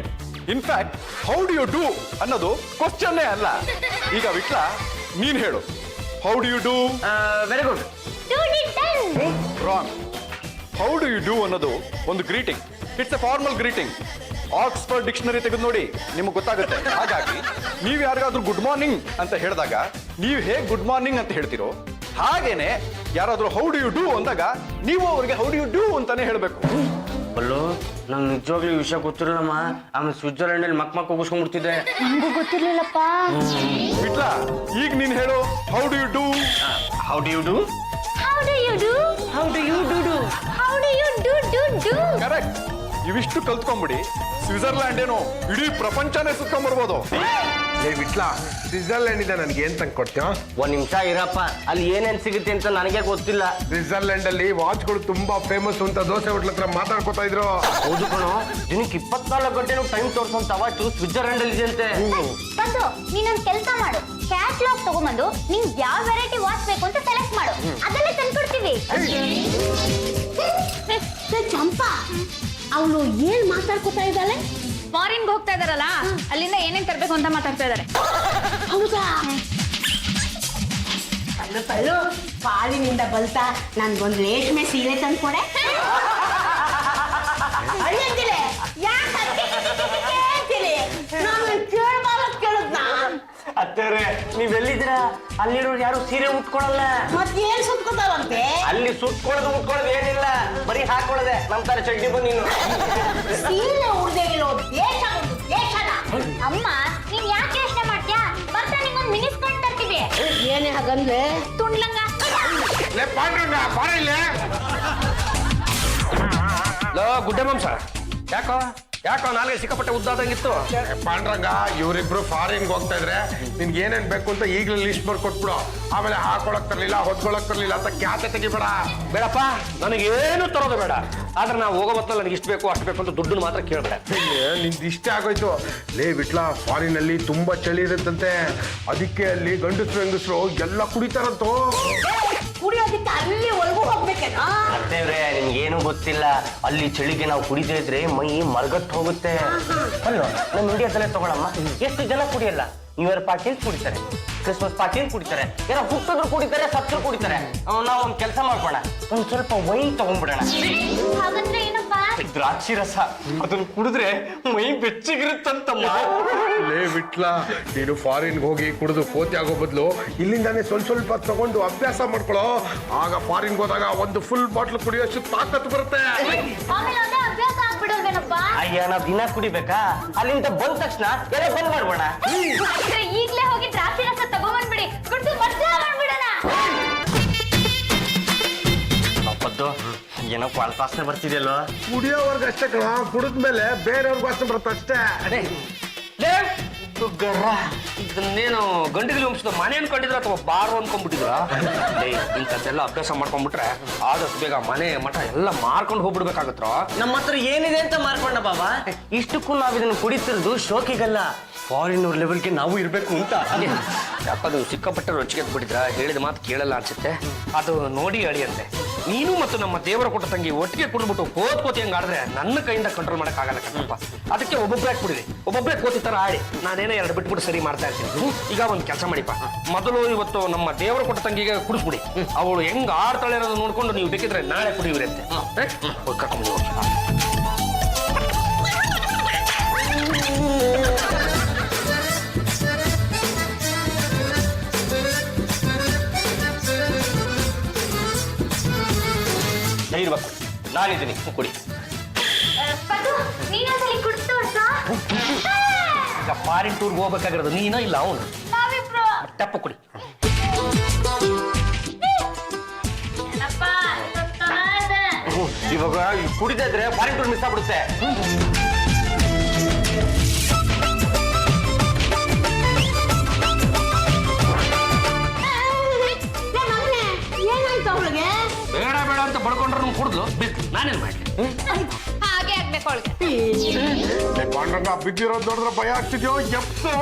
Speaker 8: In fact how do you do ಅನ್ನೋದು ಕ್ವಶನ್ನೇ ಅಲ್ಲ. ಈಗ ವಿಟ್ಲ, ನೀನ್ ಹೇಳು, how do you do?
Speaker 5: Very good.
Speaker 8: Wrong. How do you do ಅನ್ನೋದು ಒಂದು greeting. It's a formal greeting. Oxford dictionary ತೆಗೆದು ನೋಡಿ, ನಿಮಗೆ ಗೊತ್ತಾಗುತ್ತೆ. ಹಾಗಾಗಿ ನೀವು ಯಾರಿಗಾದ್ರೂ ಗುಡ್ ಮಾರ್ನಿಂಗ್ ಅಂತ ಹೇಳಿದಾಗ ನೀವು ಹೇಗೆ ಗುಡ್ ಮಾರ್ನಿಂಗ್ ಅಂತ ಹೇಳ್ತೀರೋ ಹಾಗೇನೆ ಯಾರಾದ್ರೂ ಹೌ ಡು ಯು ಡೂ ಅಂದಾಗ ನೀವು ಅವ್ರಿಗೆ ಹೌ ಡು ಯು ಡೂ ಅಂತಾನೆ ಹೇಳ್ಬೇಕು.
Speaker 5: ಅಲ್ಲೋ, ನಂಗೆ ನಿಜವಾಗ್ಲೂ ಈ ವಿಷಯ ಗೊತ್ತಿರಲ್ಲಮ್ಮ. ಆಮೇಲೆ ಸ್ವಿಟ್ಜರ್ಲೆಂಡ್ ಅಲ್ಲಿ ಮಕ್ ಹೋಗಿಸ್ಕೊಂಡ್ಬಿಡ್ತಿದ್ದೆ.
Speaker 4: ನಂಗೂ ಗೊತ್ತಿರ್ಲಿಲ್ಲಪ್ಪ.
Speaker 8: ಬಿಟ್ಲ, ಈಗ ನೀನ್ ಹೇಳು, how do you do?
Speaker 5: How do you do?
Speaker 4: How do you do?
Speaker 5: How do you do do?
Speaker 4: How do you do?
Speaker 8: Correct. ಇವಿಷ್ಟು ಕಲ್ತ್ಕೊಂಡ್ಬಿಡಿ, ಸ್ವಿಟ್ಜರ್ಲ್ಯಾಂಡ್ ಏನೋ ಇಡೀ ಪ್ರಪಂಚನೇ ಸುತ್ಕೊಂಡ್ಬರ್ಬೋದು.
Speaker 3: ಲೇ ವಿಟ್ಲ, ಸ್ವಿಟ್ಜರ್ಲೆಂಡ್ ಇದೆ ನನಗೆ ಏನ್ ತಂದು ಕೊಡ್ತೀಯ?
Speaker 5: ಒಂದ್ ನಿಮಿಷ ಇರಪ್ಪ, ಅಲ್ಲಿ ಏನೇನ್ ಸಿಗುತ್ತೆ ಅಂತ ನನಗೆ ಗೊತ್ತಿಲ್ಲ.
Speaker 3: ಸ್ವಿಟ್ಜರ್ಲೆಂಡ್ ಅಲ್ಲಿ ವಾಚ್ಗಳು ತುಂಬಾ ಫೇಮಸ್ ಅಂತ ದೋಸೆ ಹೋಟ್ಲ ಹತ್ರ ಮಾತಾಡ್ಕೊತಾ ಇದ್ರು.
Speaker 5: ಹೌದು ಕಣೋ, ದಿನಕ್ಕೆ 24 ಗಂಟೆನೂ ಟೈಮ್ ತೋರ್ಸೋಂತ ವಾಚು ಸ್ವಿಟ್ಜರ್ಲೆಂಡ್ ಅಲ್ಲಿ ಇದೆ ಅಂತೆ.
Speaker 4: ಬಂದು ನೀನೊಂದ್ ಕೆಲಸ ಮಾಡು, ಕ್ಯಾಟ್ಲಾಗ್ ತಗೊಂಬಂದು ನಿಂಗೆ ಯಾವ ವೆರೈಟಿ ವಾಚ್ ಬೇಕು ಅಂತ ಸೆಲೆಕ್ಟ್ ಮಾಡು, ಅದನ್ನೇ ತಂದ್ಕೊಡ್ತೀವಿ.
Speaker 6: ಚಂಪಾ, ಅವಳು ಏನ್ ಮಾತಾಡ್ಕೊತಾ ಇದ್ದಾಳೆ?
Speaker 2: ಫಾರಿನ್ಗೆ ಹೋಗ್ತಾ ಇದಾರಲ್ಲ, ಅಲ್ಲಿಂದ ಏನೇನ್ ತರ್ಬೇಕು ಅಂತ ಮಾತಾಡ್ತಾ ಇದಾರೆ.
Speaker 6: ಹೌದಾ? ಅಲ್ಲೂ ಪಾಲಿನಿಂದ ಬಲ್ತಾ ನನ್ಗೊಂದು ರೇಷ್ಮೆ ಸೀರೆ ತಂದ್ಕೊಡೆ. ಅಳಿಯಂತಿಲೆ, ಯಾಕೆ ಕೇಳ್ತೀನಿ? ನಾನು ಕೇಳಬಾರದು.
Speaker 5: ಅತ್ತೇರೆ, ನೀವೆಲ್ಲಿದ್ದೀರಾ? ಅಲ್ಲಿರೋರು ಯಾರು ಸೀರೆ ಉಟ್ಕೊಳಲ್ಲ.
Speaker 6: ಮತ್ತೇನ್ ಸುತ್ಕೋತಾವಂತೆ?
Speaker 5: ಅಲ್ಲಿ ಸುಟ್ಕೊಳ್ಳೋದು ಉಟ್ಕೊಳ್ಳೋದು ಏನಿಲ್ಲ, ಬರೀ ಹಾಕೊಳ್ಳೋದೆ. ನಮ್ ತರ ಚಡ್ಡಿ ಬಂದು ನೀನು
Speaker 6: ಸೀರೆ ಉಡ್ದೇಗಿರೋ ದೇಶ ಒಂದು ದೇಶನ.
Speaker 4: ಅಮ್ಮ, ನೀನ್ ಯಾಕೆ ಯೋಚನೆ ಮಾಡ್ತೀಯಾ? ಬರ್ತಾ ನಿಂಗೊಂದು ಮಿನಿಸ್ಕರ್ಟ್ ತರ್ತೀವಿ.
Speaker 6: ಏನೇ ಹಾಗಂದ್ರೆ
Speaker 4: ತುಂಡ್ಲಂಗ.
Speaker 3: ಲೇ ಪಾಂಡ್ರಂಗ, ಬಾರ ಇಲ್ಲೇ.
Speaker 1: ಗುಡ್ಡೆ ಮಾಂಸ ಯಾಕೋ ನಾಲ್ಗೆ ಸಿಕ್ಕಾಪಟ್ಟೆ ಉದ್ದಾದಂಗಿತ್ತು.
Speaker 3: ಪಾಂಡ್ರಂಗ, ಇವರಿಬ್ರು ಫಾರಿನ್ಗೆ ಹೋಗ್ತಾ ಇದ್ರೆ ನಿನ್ಗೆ ಏನೇನ್ ಬೇಕು ಅಂತ ಈಗಲೇ ಲಿಸ್ಟ್ ಮಾಡಿ ಕೊಟ್ಬಿಡು. ಆಮೇಲೆ ಹಾಕೊಳಕ್ ತರ್ಲಿಲ್ಲ, ಹೊತ್ಕೊಳಕ್ ತರ್ಲಿಲ್ಲ ಅಂತ ಕ್ಯಾತೆ ತೆಗಿಬೇಡ.
Speaker 1: ಬೇಡಪ್ಪ, ನನಗೇನು ತರೋದು ಬೇಡ. ಆದ್ರೆ ನಾವು ಹೋಗೋ ಹೊತ್ತಲ್ಲಿ ನನಗೆ ಇಷ್ಟು ಬೇಕು ಅಷ್ಟು ಬೇಕು ಅಂತ ದುಡ್ಡನ್ನು ಮಾತ್ರ ಕೇಳಬೇಡ.
Speaker 3: ನಿಂದು ಇಷ್ಟ ಆಗೋಯ್ತು. ಲೇ ವಿಟ್ಲ, ಫಾರಿನ್ ಅಲ್ಲಿ ತುಂಬಾ ಚಳಿ ಇರುತ್ತಂತೆ. ಅದಕ್ಕೆ ಅಲ್ಲಿ ಗಂಡಸ್ರು ಹೆಂಗಸ್ರು ಎಲ್ಲ ಕುಡಿತಾರಂತೋ.
Speaker 6: ಕುಡಿಯೋದಕ್ಕೆ ಅಲ್ಲಿ ಒಳಗೂ ಹೋಗ್ಬೇಕೇನೋ?
Speaker 5: ಅತ್ತೇವ್ರೆ, ನಿಮ್ಗೇನು ಗೊತ್ತಿಲ್ಲ. ಅಲ್ಲಿ ಚಳಿಗೆ ನಾವು ಕುಡಿದೇ ಇದ್ರೆ ಮೈ ಮರ್ಗತ್ ಹೋಗುತ್ತೆ. ಅಲ್ವಾ, ನಮ್ಮ ಇಂಡಿಯಾದಲ್ಲೇ ತಗೊಳಮ್ಮ, ಎಷ್ಟು ಜನ ಕುಡಿಯಲ್ಲ. ನ್ಯೂ ಇಯರ್ ಪಾರ್ಟಿಯಲ್ಲಿ ಕುಡಿತಾರೆ, ಕ್ರಿಸ್ಮಸ್ ಪಾರ್ಟಿಯಲ್ಲಿ ಕುಡಿತಾರೆ, ಏನೋ ಹುಟ್ಟಿದ್ರು ಕುಡಿತಾರೆ, ಸತ್ರು ಕುಡಿತಾರೆ. ನಾವು ಒಂದು ಕೆಲಸ ಮಾಡ್ಬೋಣ, ಒಂದ್ ಸ್ವಲ್ಪ ವೈನ್ ತಗೊಂಡ್ಬಿಡೋಣ.
Speaker 4: ಹಾಗಂದ್ರೆ ಏನಪ್ಪ?
Speaker 5: ದ್ರಾಕ್ಷಿ ರಸ, ಅದನ್ನ ಕುಡಿದ್ರೆ ಮೈ ಬೆಚ್ಚಗಿರುತ್ತಂತಮ್ಮ.
Speaker 3: ಲೇ ವಿಟ್ಲ, ನೀನು ಫಾರಿನ್ಗೆ ಹೋಗಿ ಕುಡಿದು ಕೋತಿ ಆಗೋ ಬದಲು ಇಲ್ಲಿಂದಾನೆ ಸ್ವಲ್ಪ ತಗೊಂಡು ಅಭ್ಯಾಸ ಮಾಡ್ಕೊಳ್ಳೋ. ಆಗ ಫಾರಿನ್ಗೆ ಹೋದಾಗ ಒಂದು ಫುಲ್ ಬಾಟ್ಲ್ ಕುಡಿಯೋಷ್ಟು ತಾಕತ್ತು ಬರುತ್ತೆ.
Speaker 4: ಆಮೇಲೆ ಅದೇ ಅಭ್ಯಾಸ ಆಗ್ಬಿಡೋಲ್ವೇನಪ್ಪ?
Speaker 5: ಅಯ್ಯ, ನಾವ್ ದಿನ ಕುಡಿಬೇಕಾ? ಅಲ್ಲಿಂದ ಬಂದ ತಕ್ಷಣ ಎಲ್ಲ ಬಂದ್ ಮಾಡ್ಬೋಣ.
Speaker 4: ಹಾಗಿದ್ರೆ ಈಗ್ಲೇ ಹೋಗಿ ದ್ರಾಕ್ಷಿ ರಸ ತಗೊಂಡ್ಬಿಡಿ, ಕುಡಿದು ಮಜಾ ಮಾಡ್ಬಿಡೋಣ.
Speaker 5: ಅಪ್ಪದ್ದು ಏನೋ ವಾಸನೆ ಬರ್ತಿದೆಯಲ್ವ?
Speaker 3: ಕುಡಿಯೋವರ್ಗ ಅಷ್ಟೇ ಕಣ, ಕುಡಿದ್ಮೇಲೆ ಬೇರೆಯವ್ರಿಗೆ ವಾಸನೆ ಬರುತ್ತೆ ಅಷ್ಟೇ.
Speaker 5: ಅದೇ ಗರ್ರ
Speaker 1: ಇದನ್ನೇನು ಗಂಡಿಗಲಿ ವಂಶದ ಮನೆ ಅನ್ಕೊಂಡಿದ್ರ ಅಥವಾ ಬಾರು ಅನ್ಕೊಂಡ್ಬಿಟ್ಟಿದ್ರ ಇಂಥದ್ದೆಲ್ಲ ಅಭ್ಯಾಸ ಮಾಡ್ಕೊಂಡ್ಬಿಟ್ರೆ ಆದಷ್ಟು ಬೇಗ ಮನೆ ಮಠ ಎಲ್ಲ ಮಾರ್ಕೊಂಡು ಹೋಗ್ಬಿಡ್ಬೇಕಾಗತ್ರ.
Speaker 5: ನಮ್ಮ ಹತ್ರ ಏನಿದೆ ಅಂತ ಮಾರ್ಕೊಂಡ ಬಾಬಾ. ಇಷ್ಟಕ್ಕೂ ನಾವ್ ಇದನ್ನ ಕುಡಿತಿರೋದು ಶೋಕಿಗಲ್ಲ, ಫಾರಿನ್ ಲೆವೆಲ್ಗೆ ನಾವು ಇರ್ಬೇಕು ಅಂತ.
Speaker 1: ಯಾಕದು ಸಿಕ್ಕಾಪಟ್ಟೆ ರೊಚ್ಚಿಗೆ ಬಿಟ್ಟಿದ್ರ, ಹೇಳಿದ ಮಾತು ಕೇಳಲ್ಲ ಅನ್ಸುತ್ತೆ. ಅದು ನೋಡಿ ಅಳಿಯಂತೆ ನೀನು ಮತ್ತು ನಮ್ಮ ದೇವರ ಕೊಟ್ಟ ತಂಗಿ ಒಟ್ಟಿಗೆ ಕುಡಿದ್ಬಿಟ್ಟು ಕೋತಿ ಹಂಗ ಆಡಿದ್ರೆ ನನ್ನ ಕೈಯಿಂದ ಕಂಟ್ರೋಲ್ ಮಾಡಕ್ ಆಗಲ್ಲ ಕಣಪ್ಪ. ಅದಕ್ಕೆ ಒಬ್ಬೊಬ್ಬರೇ ಕುಡಿರಿ, ಒಬ್ಬೊಬ್ಬರೇ ಕೋತಿ ತರ ಆಡಿ ನಾನೇನೋ 2 ಬಿಟ್ಬಿಟ್ಟು ಸರಿ ಮಾಡ್ತಾ ಇರ್ತೀನಿ. ಈಗ ಒಂದು ಕೆಲಸ ಮಾಡಿಪ್ಪ, ಮೊದಲು ಇವತ್ತು ನಮ್ಮ ದೇವರ ಕೊಟ್ಟ ತಂಗಿಗೆ ಕುಡಿಸ್ಬಿಡಿ. ಅವಳು ಹೆಂಗ್ ಆಡ್ತಾಳೆ ಅನ್ನೋದು ನೋಡ್ಕೊಂಡು ನೀವು ಬೇಕಿದ್ರೆ ನಾಳೆ ಕುಡಿಯುವಿರಂತೆ. ಕರ್ಕೊಂಡು ಧೈರ್ಯವಾಗಿ ನಾನಿದ್ದೀನಿ, ಕುಡಿ.
Speaker 4: ನೀನೊಂದ್ಸಲಿ ಕುಡ್ದು ತೋರ್ಸು.
Speaker 1: ಈಗ ಫಾರಿನ್ ಟೂರ್ಗೆ ಹೋಗ್ಬೇಕಾಗಿರೋದು ನೀನೋ ಇಲ್ಲ ಅವನು?
Speaker 4: ನಾವಿಬ್ರು.
Speaker 1: ತೆಪ್ಪ ಕುಡಿ.
Speaker 4: ಏನಪ್ಪ, ಇದೊಂದ್ ಚೆನ್ನಾಗಿದೆ.
Speaker 5: ಇವಾಗ ಕುಡಿತಾ ಇದ್ರೆ ಫಾರಿನ್ ಟೂರ್ ಮಿಸ್ ಆಗ್ಬಿಡುತ್ತೆ.
Speaker 6: ಏನಾಯ್ತು ಅವಳಿಗೆ?
Speaker 1: ಬೇಡ ಬೇಡ ಅಂತ ಬಡ್ಕೊಂಡ್ರೆ ನಮ್ಗೆ ಕುಡಿದ್ಲು ಬಿತ್ತು, ನಾನೇನು ಮಾಡಲಿ?
Speaker 2: ಹಾಗೆ ಆಗ್ಬೇಕು ಅವಳಿಗೆ.
Speaker 3: ಪಾಂಡ್ರಂಗ ಬಿದ್ದಿರೋದು ನೋಡಿದ್ರೆ ಭಯ ಆಗ್ತಿದ್ಯೋ? ಎಪ್ಸೋ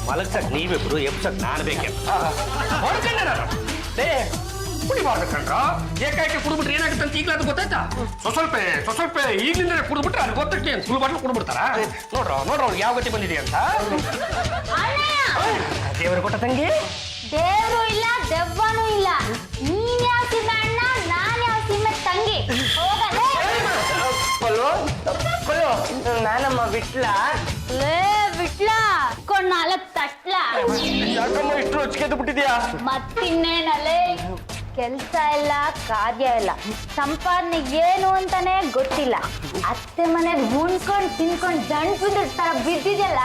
Speaker 1: ಮಲಗ್ಸಕ್ ನೀವಿಬ್ರು, ಎಪ್ಸಕ್ ನಾನು ಬೇಕೆ. ಹೊಡ್ಕೊಂಡೆ ನಾನು. ಕುಡಿಬಾರ್ದು ಕಣ್ರ, ಏಕಾಏಕಿ ಕುಡಿದ್ಬಿಟ್ರೆ ಏನಾಗುತ್ತೆ ಅಂತ ಈಗಲೂ ಅದು ಗೊತ್ತಾಯ್ತಾ? ಸ್ವಲ್ಪ ಈಗಲಿಂದ ಕುಡಿದ್ಬಿಟ್ರೆ ಅದು ಗೊತ್ತಕ್ಕೆ ಫುಲ್ ಬಾಟ್ಲು ಕುಡಿದ್ಬಿಡ್ತಾರ. ನೋಡ್ರ ಅವ್ರಿಗೆ ಯಾವ ಗತಿ ಬಂದಿದೆ ಅಂತ. ದೇವರು ಕೊಟ್ಟ ತಂಗಿ
Speaker 4: ದೇವ್ರು ಇಲ್ಲ, ದೆವ್ವನೂ ಇಲ್ಲ. ನೀನ್ ಯಾವ ಸೀಮೆ ಅಣ್ಣ, ನಾನ್ ಯಾವ ಸೀಮೆ ತಂಗಿ. ಹೋಗಲೇ
Speaker 5: ನಾನಮ್ಮ ಬಿಟ್ಲ.
Speaker 4: ಲೇ ಬಿಟ್ಲ ಕೊಂಡ್ 4 ತಟ್ಲ.
Speaker 5: ಯಾಕಮ್ಮ ಇಷ್ಟು ರೊಚ್ಚಿಗೆದ್ದು ಬಿಟ್ಟಿದ್ಯಾ?
Speaker 4: ಮತ್ತಿನ್ನೇನಲ್ಲೇ, ಕೆಲ್ಸ ಇಲ್ಲ, ಕಾರ್ಯ ಇಲ್ಲ, ಸಂಪಾದನೆ ಏನು ಅಂತಾನೆ ಗೊತ್ತಿಲ್ಲ. ಅತ್ತೆ ಮನೆಗ್ ಉಣ್ಕೊಂಡ್ ತಿನ್ಕೊಂಡ್ ಜಂಡ್ ಬಿದ್ದ ತರ ಬಿದ್ದಿದ್ಯಲ್ಲ,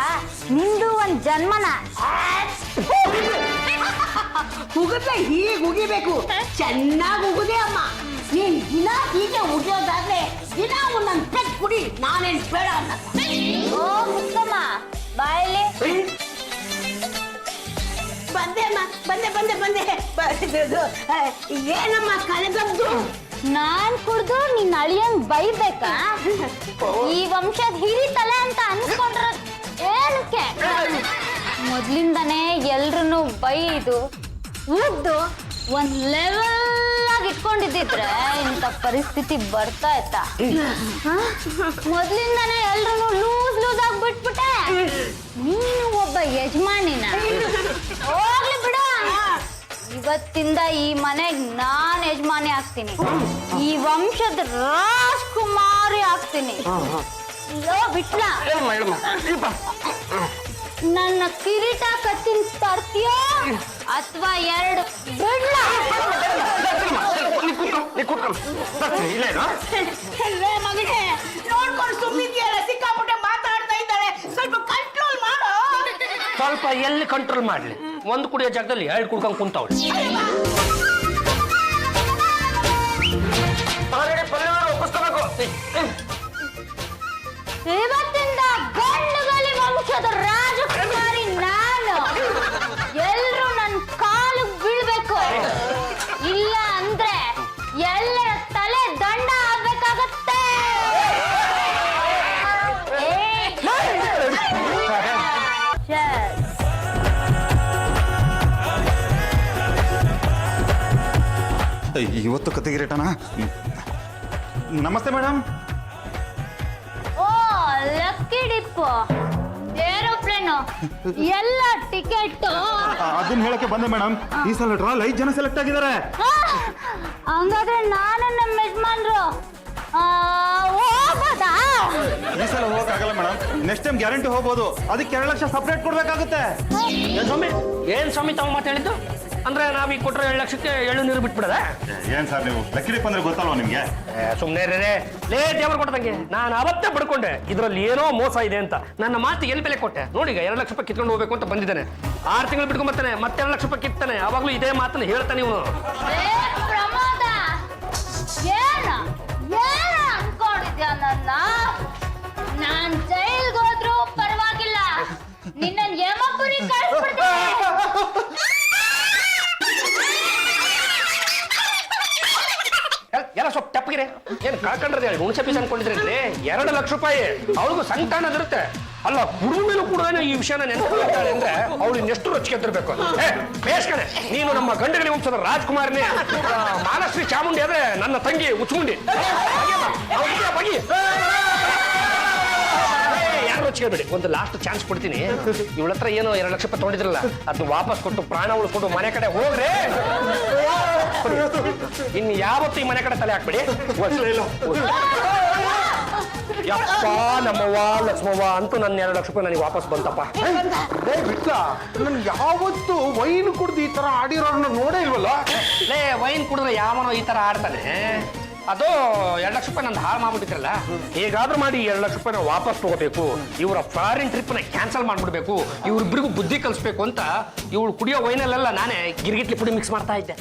Speaker 4: ನಿಂದು ಒಂದ್ ಜನ್ಮನ.
Speaker 6: ಉಗಿದ್ರೆ ಹೀಗೆ ಉಗಿಬೇಕು, ಚೆನ್ನಾಗಿ ಉಗಿದೆ ಅಮ್ಮ. ನೀನ್ ದಿನ ಹೀಗೆ ಉಗಿಯೋದಾದ್ರೆ ದಿನ ಒಂದೊಂದು ಪೆಟ್ ಕುಡಿ, ನಾನೇನ್ ಬೇಡ ಅನ್ನ.
Speaker 4: ಓ ಮುತ್ತಮ್ಮ, ಬಾಯಲ್ಲಿ
Speaker 6: ಬಂದೆ ಅಮ್ಮ, ಬಂದೆ. ಏನಮ್ಮ ಕಳೆದದ್ದು?
Speaker 4: ನಾನ್ ಕುಡ್ದು ನಿನ್ ಅಳಿಯಂಗ್ ಬೈಬೇಕಾ? ಈ ವಂಶದ ಹಿರಿತಲೆ ಅಂತ ಅನ್ಕೊಂಡ್ರ ಏನಕ್ಕೆ? ಮೊದ್ಲಿಂದಾನೇ ಎಲ್ರು ಬೈದು ಉಗ್ದು ಒಂದ್ ಲೆವೆಲ್ ಆಗಿ ಇಟ್ಕೊಂಡಿದ್ದಿದ್ರೆ ಇಂಥ ಪರಿಸ್ಥಿತಿ ಬರ್ತಾ ಇತ್ತಾ? ಮೊದ್ಲಿಂದಾನೇ ಎಲ್ರು ಲೂಸ್ ಆಗಿ ಬಿಟ್ಬಿಟ್ಟೆ. ನೀನು ಒಬ್ಬ ಯಜಮಾನಿನ. ಹೋಗ್ಲಿ ಬಿಡು, ಇವತ್ತಿಂದ ಈ ಮನೆಗ್ ನಾನ್ ಯಜಮಾನಿ ಆಗ್ತೀನಿ. ಈ ವಂಶದ ರಾಜ್ಕುಮಾರಿ ಆಗ್ತೀನಿ. ಲೋ ಬಿಟ್ಲ, ನನ್ನ ಕಿರೀಟ ಕತ್ತಿನ ತರ್ತೀಯೋ ಅಥವಾ 2 ಬಿಡ್ಲ?
Speaker 6: ಮಗನೇ ನೋಡ್ಕೊಂಡು ಸುಮ್ಮಿದ್ಯಲ್ಲ, ಸಿಕ್ಕಾಪಟ್ಟೆ ಮಾತಾಡ್ತಾ ಇದ್ದಾಳೆ, ಸ್ವಲ್ಪ ಕಂಟ್ರೋಲ್ ಮಾಡು.
Speaker 1: ಸ್ವಲ್ಪ ಎಲ್ಲಿ ಕಂಟ್ರೋಲ್ ಮಾಡ್ಲಿ? ಒಂದು ಕುಡಿಯೋ ಜಾಗದಲ್ಲಿ 2 ಕುಡ್ಕೊಂಡ್ ಕುಂತವಳು.
Speaker 4: ಇವತ್ತಿಂದ ಗಂಡುಗಲಿ ವಂಶದ ರಾಜಕುಮಾರಿ ನಾನು. ಎಲ್ರು ನನ್ ಕಾಲಿಗೆ ಬೀಳ್ಬೇಕು, ಇಲ್ಲ ಅಂದ್ರೆ ಎಲ್ಲರ ತಲೆ ದಂಡ ಆಗ್ಬೇಕಾಗತ್ತೆ.
Speaker 7: ಇವತ್ತು ಕತೆಗಿರೇಟನ. ನಮಸ್ತೆ ಮೇಡಮ್.
Speaker 4: ಓ ಲಕ್ಕಿ ಡಿಪ್ಪು, ಏರೋಪ್ಲೇನು, ಎಲ್ಲ ಟಿಕೆಟ್.
Speaker 7: ಅದನ್ನ ಹೇಳಕ್ಕೆ ಬಂದೆ ಮೇಡಮ್. ಈ ಸಲ ಡ್ರಾಲ್ 5 ಜನ ಸೆಲೆಕ್ಟ್ ಆಗಿದ್ದಾರೆ.
Speaker 4: ಹಂಗಾದ್ರೆ ನಾನು ನಮ್ಮ ಯಜಮಾನ್ರು ಹೋಗ್ಬೋದಾ?
Speaker 7: ಈ ಸಲ ಹೋಗಕ್ಕಾಗಲ್ಲ ಮೇಡಮ್, ನೆಕ್ಸ್ಟ್ ಟೈಮ್ ಗ್ಯಾರಂಟಿ ಹೋಗ್ಬೋದು. ಅದಕ್ಕೆ 2 ಲಕ್ಷ ಸಪ್ರೇಟ್ ಕೊಡ್ಬೇಕಾಗುತ್ತೆ.
Speaker 1: ಏನ್ ಸ್ವಾಮಿ ತಾವು ಮಾತಾಡಿದ್ದು? ಅಂದ್ರೆ ನಾವೀಗ ಕೊಟ್ಟರೆ 2 ಲಕ್ಷಕ್ಕೆ ಎಳ್ಳು ನೀರು ಬಿಟ್ಬಿಡದ?
Speaker 7: ಏನ್ ಸರ್ ನೀವು ಲಕ್ಕಿ ಡಿಪ್ ಅಂದ್ರೆ ಗೊತ್ತಲ್ವಾ ನಿಮ್ಗೆ?
Speaker 1: ಸುಮ್ಮನೆ ಲೇ ದೇವರು ಕೊಟ್ಟದಂಗೆ ನಾನು ಅವತ್ತೇ ಪಡ್ಕೊಂಡೆ ಇದ್ರಲ್ಲಿ ಏನೋ ಮೋಸ ಇದೆ ಅಂತ. ನನ್ನ ಮಾತು ಎಲ್ಲಿ ಬೆಲೆ ಕೊಟ್ಟೆ ನೋಡಿ. ಈಗ 2 ಲಕ್ಷ ರೂಪಾಯಿ ಕಿತ್ಕೊಂಡು ಹೋಗ್ಬೇಕು ಅಂತ ಬಂದಿದ್ದಾನೆ. 6 ತಿಂಗಳು ಬಿಟ್ಕೊಂಡ್ ಬರ್ತಾನೆ, ಮತ್ತೆ 2 ಲಕ್ಷ ರೂಪಾಯಿ ಕಿತ್ತಾನೆ. ಅವಾಗ್ಲೂ ಇದೇ ಮಾತನ್ನ ಹೇಳ್ತಾನೆ ಇವನು.
Speaker 4: ಪ್ರಮೋದ, ಏನ ಅನ್ಕೊಂಡಿದ್ಯಾ ನನ್ನ? ನಾನ್ ಜೈಲ್ಗೆ ಹೋದ್ರು ಪರವಾಗಿಲ್ಲ,
Speaker 1: ಹೋಗಿರಿ ಏನ್ ಕಳ್ಕೊಂಡ್ರದ್ ಹೇಳಿ ಹುಣಸೆ ಬೀಜ ಅನ್ಕೊಂಡಿದ್ರಿ 2 ಲಕ್ಷ ರೂಪಾಯಿ ಅವಳಿಗೂ ಸಂಕಟ ಅನ್ನೋದಿರುತ್ತೆ ಅಲ್ಲ ಹುಡುಗ ಮೇಲೂ ಕೂಡ ಈ ವಿಷಯನ ನೆನಪಿರ್ತಾಳೆ ಅಂದ್ರೆ ಅವಳು ಇನ್ನೆಷ್ಟು ರೊಚ್ಚಿಗೆದ್ದಿರ್ಬೇಕು ಬೇಸ್ಕಣೆ ನೀನು ನಮ್ಮ ಗಂಡಗಲಿ ವಂಶದ ರಾಜ್ಕುಮಾರ್ನೇ ಮಾನಶ್ರೀ ಚಾಮುಂಡಿ ಆದ್ರೆ ನನ್ನ ತಂಗಿ ಉಚ್ಮುಂಡಿ ಬಗಿ ಯಾರು ರೊಚ್ಚಿಗೆ ಬಿಡಿ ಒಂದು ಲಾಸ್ಟ್ ಚಾನ್ಸ್ ಕೊಡ್ತೀನಿ ಇವಳ ಹತ್ರ ಏನೋ 2 ಲಕ್ಷ ರೂಪಾಯಿ ತೊಗೊಂಡಿದ್ರಲ್ಲ ಅದನ್ನ ವಾಪಸ್ ಕೊಟ್ಟು ಪ್ರಾಣ ಉಳಿಸ್ಕೊಂಡು ಮನೆ ಕಡೆ ಹೋಗ್ರೆ ಇನ್ನು ಯಾವತ್ತೂ ಈ ಮನೆ ಕಡೆ ತಲೆ ಹಾಕ್ಬಿಡಿ ಯಪ್ಪ ನಮ್ಮವ್ವ ಲಕ್ಷ್ಮವ್ವ ಅಂತೂ ನನ್ನ 2 ಲಕ್ಷ ರೂಪಾಯಿ ನನಗೆ ವಾಪಸ್ ಬಂತಪ್ಪ
Speaker 3: ಬಿಟ್ಲ ನನ್ ಯಾವತ್ತು ವೈನ್ ಕುಡ್ದು ಈ ತರ ಆಡಿರೋರ್ನ ನೋಡೇ ಇಲ್ವಲ್ಲ
Speaker 1: ಲೇ ವೈನ್ ಕುಡಿದ್ರೆ ಯಾವನೋ ಈ ತರ ಆಡ್ತಾನೆ ಅದು 2 ಲಕ್ಷ ರೂಪಾಯಿ ನಂದು ಹಾಳು ಮಾಡ್ಬಿಟ್ಟಿದ್ರಲ್ಲ ಹೇಗಾದ್ರೂ ಮಾಡಿ 2 ಲಕ್ಷ ರೂಪಾಯಿನ ವಾಪಸ್ ತಗೋಬೇಕು ಇವರ ಫಾರಿನ್ ಟ್ರಿಪ್ನ ಕ್ಯಾನ್ಸಲ್ ಮಾಡ್ಬಿಡ್ಬೇಕು ಇವ್ರಿಬ್ರಿಗೂ ಬುದ್ಧಿ ಕಲಿಸ್ಬೇಕು ಅಂತ ಇವಳು ಕುಡಿಯೋ ವೈನಲ್ಲೆಲ್ಲ ನಾನೇ ಗಿರ್ಗಿಟ್ಲಿ ಪುಡಿ ಮಿಕ್ಸ್ ಮಾಡ್ತಾ ಇದ್ದೆ